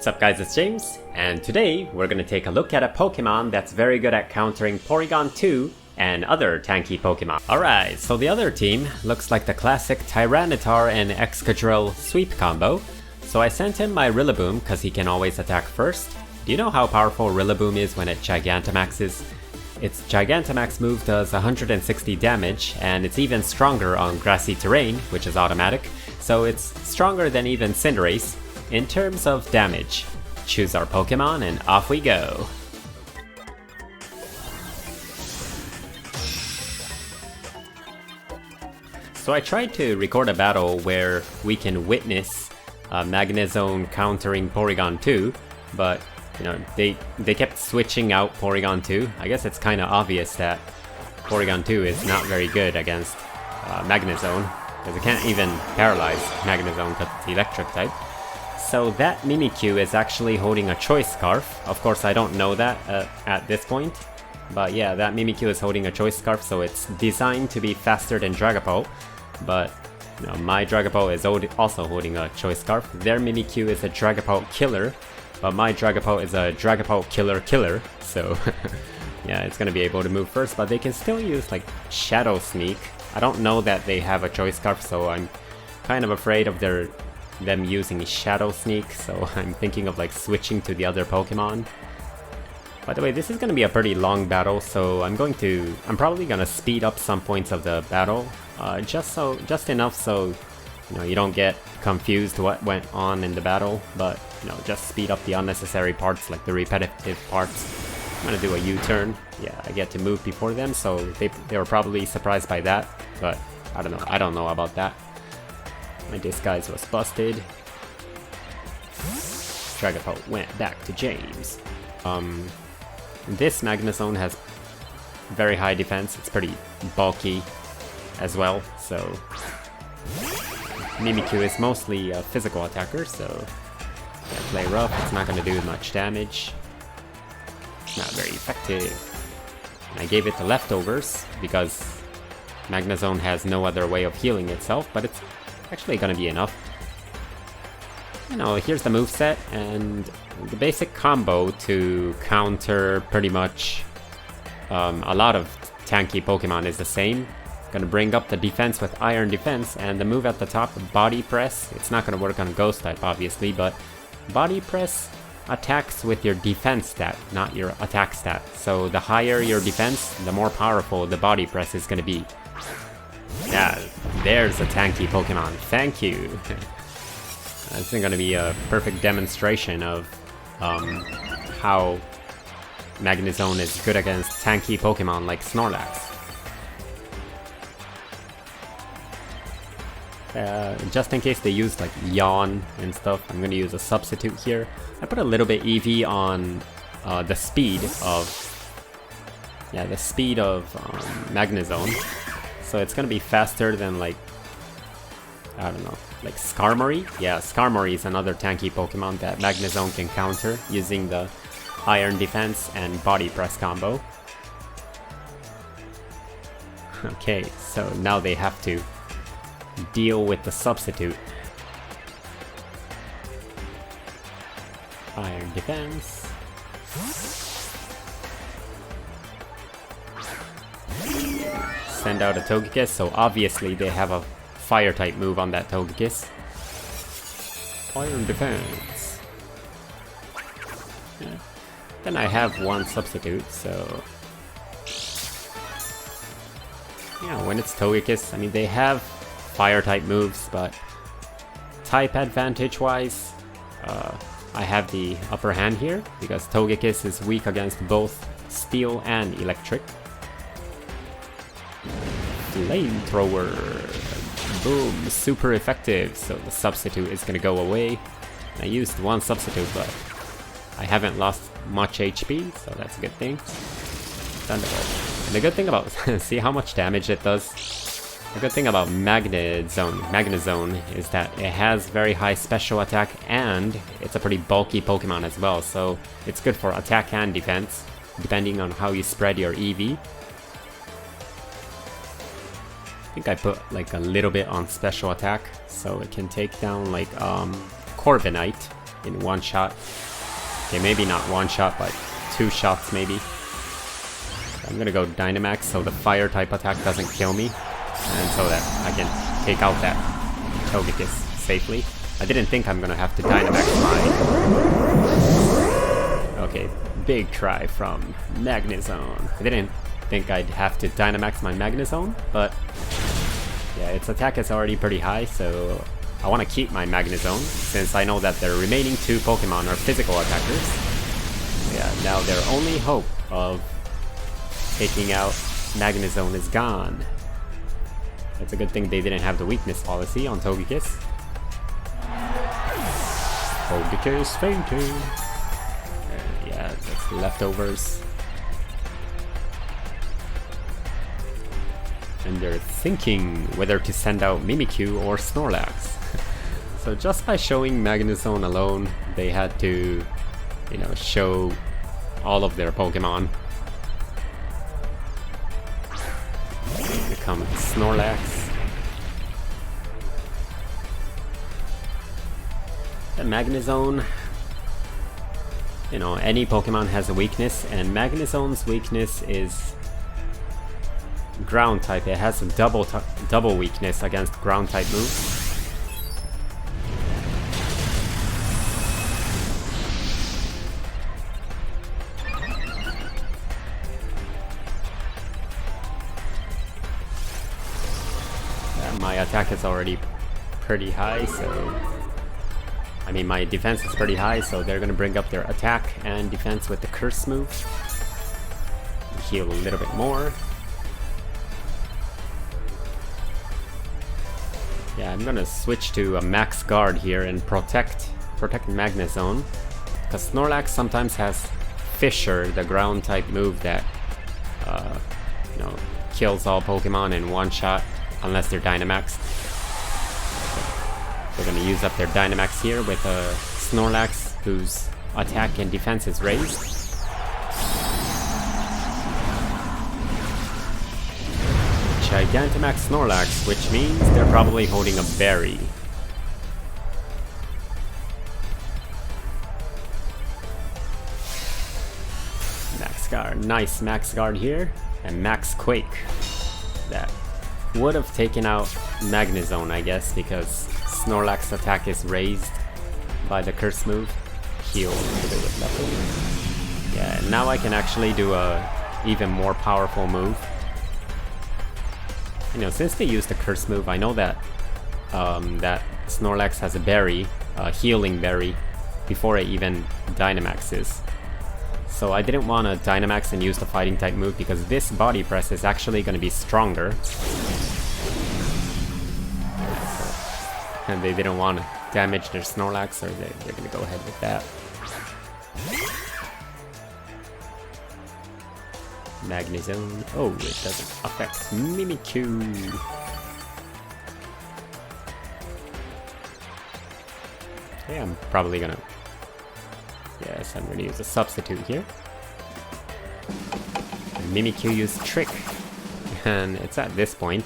What's up guys, it's James, and today we're gonna take a look at a Pokemon that's very good at countering Porygon 2 and other tanky Pokemon. Alright, so the other team looks like the classic Tyranitar and Excadrill sweep combo. So I sent him my Rillaboom because he can always attack first. Do you know how powerful Rillaboom is when it Gigantamaxes? Its Gigantamax move does 160 damage, and it's even stronger on grassy terrain, which is automatic, so it's stronger than even Cinderace in terms of damage. Choose our Pokemon and off we go. So I tried to record a battle where we can witness Magnezone countering Porygon 2, but you know, they kept switching out Porygon 2. I guess it's kind of obvious that Porygon 2 is not very good against Magnezone, because it can't even paralyze Magnezone because it's electric type. So that Mimikyu is actually holding a Choice Scarf. Of course I don't know that at this point, but yeah, that Mimikyu is holding a Choice Scarf, so it's designed to be faster than Dragapult, but you know, my Dragapult is also holding a Choice Scarf. Their Mimikyu is a Dragapult killer, but my Dragapult is a Dragapult killer, so yeah, it's gonna be able to move first, but they can still use like Shadow Sneak. I don't know that they have a Choice Scarf, so I'm kind of afraid of them using Shadow Sneak, so I'm thinking of like switching to the other Pokemon. By the way, this is gonna be a pretty long battle, so I'm probably gonna speed up some points of the battle, just enough so you know you don't get confused what went on in the battle, but you know, just speed up the unnecessary parts, like the repetitive parts. I'm gonna do a U-turn. Yeah, I get to move before them, so they were probably surprised by that, but I don't know about that. My disguise was busted. Dragapult went back to James. This Magnezone has very high defense. It's pretty bulky as well, so Mimikyu is mostly a physical attacker, so yeah, play rough. It's not going to do much damage. It's not very effective. And I gave it the leftovers because Magnezone has no other way of healing itself, but it's actually going to be enough. You know, here's the moveset, and the basic combo to counter pretty much a lot of tanky Pokemon is the same. Gonna bring up the defense with Iron Defense, and the move at the top, Body Press. It's not gonna work on Ghost type obviously, but Body Press attacks with your defense stat, not your attack stat. So the higher your defense, the more powerful the Body Press is gonna be. Yeah, there's a tanky Pokemon. Thank you. This is gonna be a perfect demonstration of how Magnezone is good against tanky Pokemon like Snorlax. Just in case they use like Yawn and stuff, I'm gonna use a substitute here. I put a little bit EV on the speed of Magnezone, so it's gonna be faster than like, I don't know, like Skarmory. Yeah, Skarmory is another tanky Pokemon that Magnezone can counter using the Iron Defense and Body Press combo. Okay, so now they have to deal with the substitute. Iron Defense. Send out a Togekiss, so obviously they have a Fire type move on that Togekiss. Iron Defense. Yeah. Then I have one substitute, so yeah, when it's Togekiss, I mean they have Fire type moves, but type advantage wise, I have the upper hand here because Togekiss is weak against both Steel and Electric. Flamethrower. Boom, super effective, so the substitute is gonna go away. I used one substitute, but I haven't lost much HP, so that's a good thing. Thunderbolt. And the good thing about see how much damage it does? The good thing about Magnezone is that it has very high special attack, and it's a pretty bulky Pokemon as well, so it's good for attack and defense, depending on how you spread your EV. I think I put like a little bit on special attack, so it can take down like Corviknight in one shot. Okay, maybe not one shot, but 2 shots maybe. I'm gonna go Dynamax so the fire type attack doesn't kill me, and so that I can take out that Togekiss safely. I didn't think I'm gonna have to Dynamax mine. Okay, big try from Magnezone. I didn't think I'd have to Dynamax my Magnezone, but yeah, its attack is already pretty high, so I want to keep my Magnezone, since I know that the remaining 2 Pokemon are physical attackers. Yeah, now their only hope of taking out Magnezone is gone. It's a good thing they didn't have the weakness policy on Togekiss. Togekiss fainting. Yeah, that's leftovers. And they're thinking whether to send out Mimikyu or Snorlax. So just by showing Magnezone alone, they had to, you know, show all of their Pokemon. Become Snorlax. The Magnezone, you know, any Pokemon has a weakness, and Magnezone's weakness is ground type. It has a double weakness against ground type moves. My attack is already pretty high, so I mean my defense is pretty high, so they're gonna bring up their attack and defense with the curse move. Heal a little bit more. Yeah, I'm gonna switch to a max guard here and protect Magnezone, because Snorlax sometimes has Fissure, the ground type move that you know, kills all Pokemon in one shot unless they're Dynamaxed. They're gonna use up their Dynamax here with a Snorlax whose attack and defense is raised. Gigantamax Snorlax, which means they're probably holding a berry. Max Guard, nice Max Guard here, and Max Quake. That would have taken out Magnezone, I guess, because Snorlax's attack is raised by the curse move. Heal a little bit with Leopard. Yeah, now I can actually do a even more powerful move. You know, since they used the curse move, I know that that Snorlax has a berry, a healing berry, before it even Dynamaxes. So I didn't want to Dynamax and use the fighting type move, because this body press is actually going to be stronger. And they didn't want to damage their Snorlax, so they're going to go ahead with that. Magnezone. Oh, it doesn't affect Mimikyu. Okay, I'm probably gonna... Yes, I'm gonna use a substitute here. And Mimikyu used Trick. And it's at this point.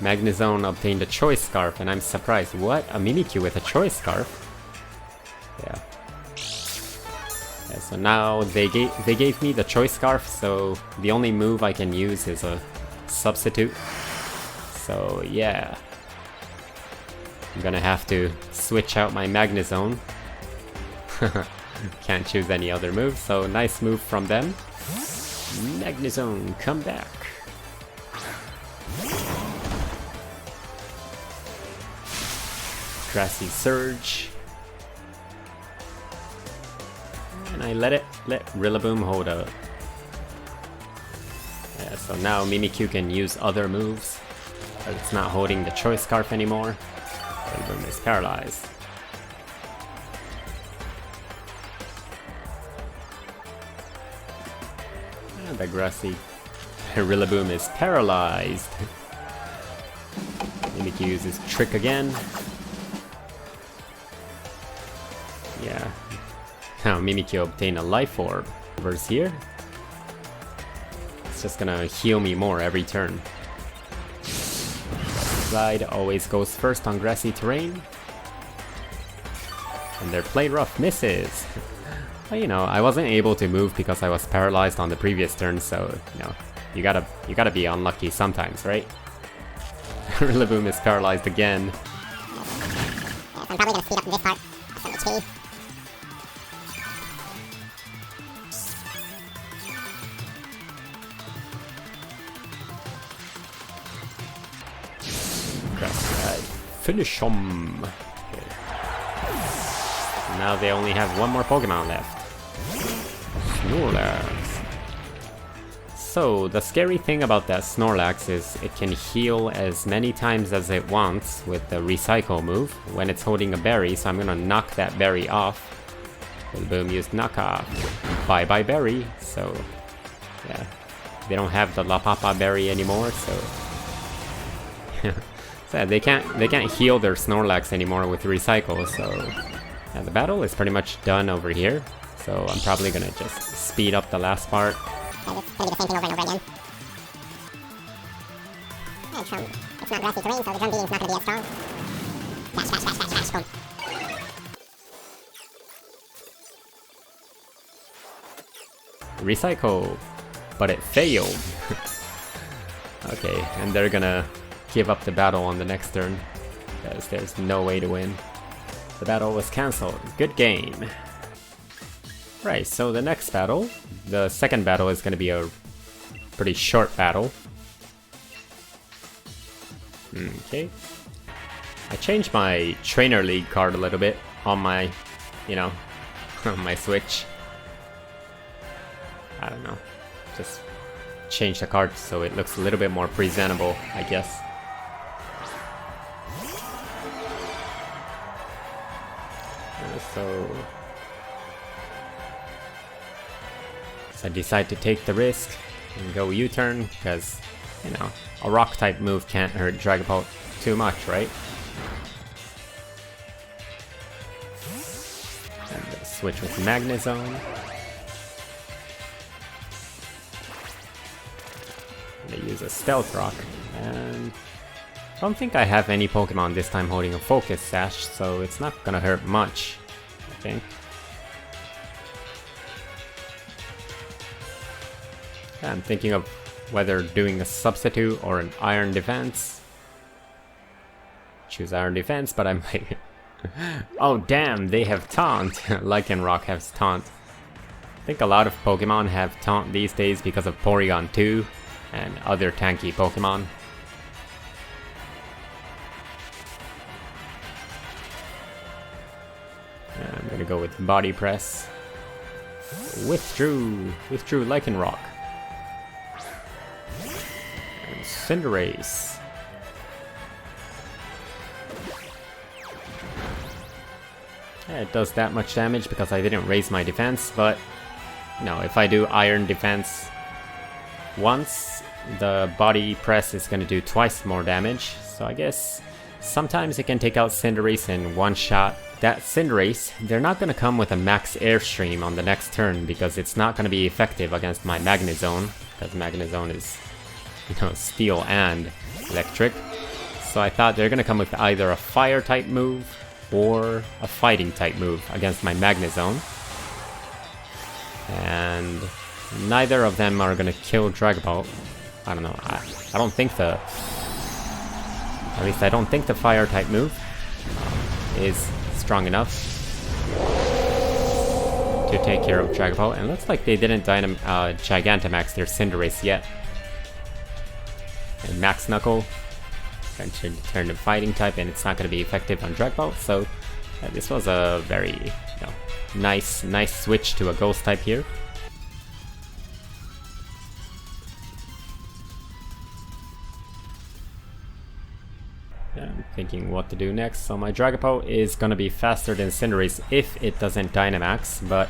Magnezone obtained a Choice Scarf, and I'm surprised. What? A Mimikyu with a Choice Scarf? Yeah. So now they gave me the Choice Scarf, so the only move I can use is a substitute. So yeah, I'm gonna have to switch out my Magnezone. Can't choose any other move, so nice move from them. Magnezone, come back. Grassy Surge. And I let Rillaboom hold up. Yeah, so now Mimikyu can use other moves, but it's not holding the Choice Scarf anymore. Rillaboom is paralyzed. And the grassy Rillaboom is paralyzed. Mimikyu uses Trick again. Yeah. Now Mimikyu obtained a Life Orb. Reverse here. It's just gonna heal me more every turn. Slide always goes first on grassy terrain. And their Play Rough misses. Well, you know, I wasn't able to move because I was paralyzed on the previous turn, so, you know, you gotta be unlucky sometimes, right? Rillaboom is paralyzed again. I'm probably gonna speed up in this part. Some HP. Finish him. Okay. Now they only have one more Pokemon left. Snorlax. So the scary thing about that Snorlax is it can heal as many times as it wants with the Recycle move when it's holding a berry, so I'm gonna knock that berry off. Boom, used knockoff. Bye bye berry. So yeah, they don't have the La Papa berry anymore, so so they can't heal their Snorlax anymore with Recycle, so yeah, the battle is pretty much done over here. So I'm probably gonna just speed up the last part. Okay, it's gonna be the same thing over and over again. And it's not grassy terrain, so the drum beating's not gonna be as strong. Dash, boom. Recycle, but it failed. Okay, and they're gonna give up the battle on the next turn because there's no way to win. The battle was cancelled. Good game. Right, so the next battle, the second battle, is going to be a pretty short battle. Okay. I changed my Trainer League card a little bit on my, you know, on my Switch. I don't know. Just change the card so it looks a little bit more presentable, I guess. So I decide to take the risk and go U-turn because, you know, a rock type move can't hurt Dragapult too much, right? And switch with Magnezone. They use a Stealth Rock, and I don't think I have any Pokemon this time holding a Focus Sash, so it's not gonna hurt much, I think. I'm thinking of whether doing a substitute or an Iron Defense. Choose Iron Defense, but I'm like... oh damn, they have Taunt! Lycanroc has Taunt. I think a lot of Pokemon have Taunt these days because of Porygon 2 and other tanky Pokemon. I'm gonna go with Body Press. Withdrew Lycanroc. And Cinderace. Yeah, it does that much damage because I didn't raise my defense, but no, if I do Iron Defense once, the Body Press is gonna do twice more damage, so I guess sometimes it can take out Cinderace in one shot. That Cinderace, they're not gonna come with a max Airstream on the next turn because it's not gonna be effective against my Magnezone, because Magnezone is, you know, Steel and Electric. So I thought they're gonna come with either a Fire type move or a Fighting type move against my Magnezone. And neither of them are gonna kill Dragapult. I don't know, I don't think at least I don't think the Fire type move is strong enough to take care of Dragapult, and it looks like they didn't Gigantamax their Cinderace yet. And Max Knuckle going to turn to Fighting type, and it's not going to be effective on Dragapult, so this was a very, you know, nice switch to a Ghost type here. I'm thinking what to do next. So my Dragapult is gonna be faster than Cinderace if it doesn't Dynamax, but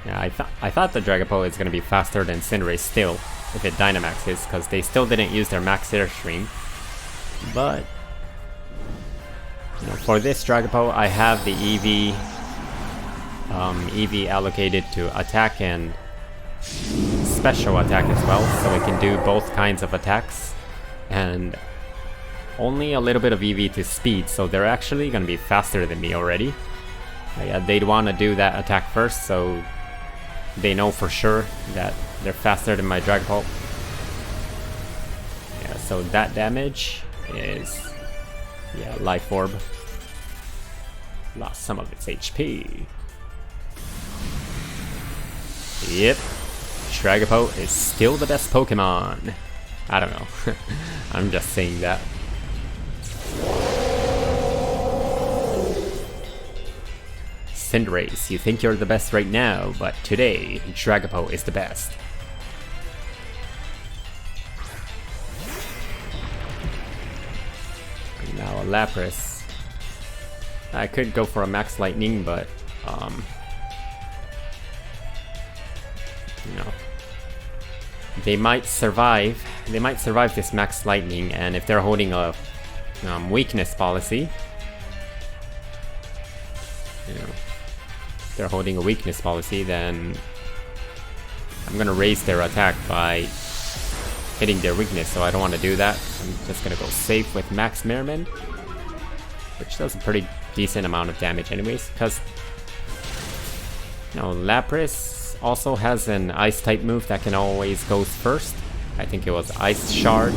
yeah, I thought the Dragapult is gonna be faster than Cinderace still if it Dynamaxes, because they still didn't use their Max Airstream. But you know, for this Dragapult, I have the EV allocated to attack and special attack as well, so it can do both kinds of attacks. And only a little bit of EV to speed, so they're actually gonna be faster than me already. But yeah, they'd want to do that attack first, so they know for sure that they're faster than my Dragapult. Yeah, so that damage is, yeah, Life Orb. Lost some of its HP. Yep, Dragapult is still the best Pokemon. I don't know. I'm just saying that. Cinderace, you think you're the best right now, but today, Dragapult is the best. Now a Lapras. I could go for a Max Lightning, but you know, they might survive. They might survive this Max Lightning, and if they're holding a weakness policy, you know, if they're holding a weakness policy, then I'm gonna raise their attack by hitting their weakness, so I don't want to do that. I'm just gonna go safe with Max Merriman, which does a pretty decent amount of damage anyways, because you know, Lapras also has an Ice type move that can always go first. I think it was Ice Shard.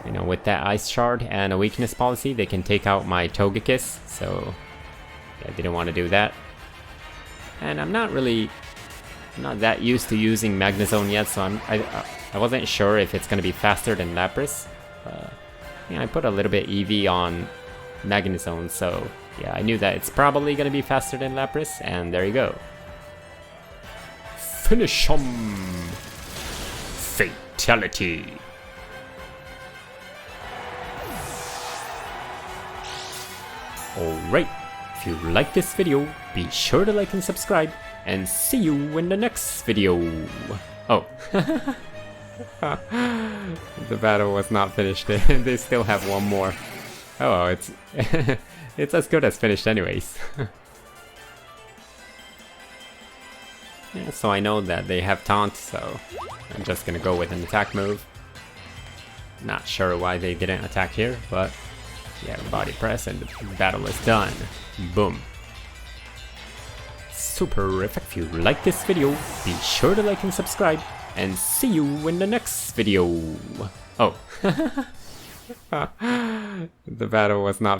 You know, with that Ice Shard and a weakness policy, they can take out my Togekiss, so yeah, I didn't want to do that. And I'm not that used to using Magnezone yet, so I wasn't sure if it's going to be faster than Lapras. Yeah, I put a little bit EV on Magnezone, so yeah, I knew that it's probably going to be faster than Lapras, and there you go. Finish him! Fatality! Alright, if you like this video, be sure to like and subscribe, and see you in the next video. Oh. The battle was not finished. They still have one more. Oh, well, it's it's as good as finished anyways. Yeah, so I know that they have taunt, so I'm just gonna go with an attack move. Not sure why they didn't attack here, but yeah, body press and the battle is done. Boom. Superific. If you like this video, be sure to like and subscribe, and see you in the next video. Oh. The battle was not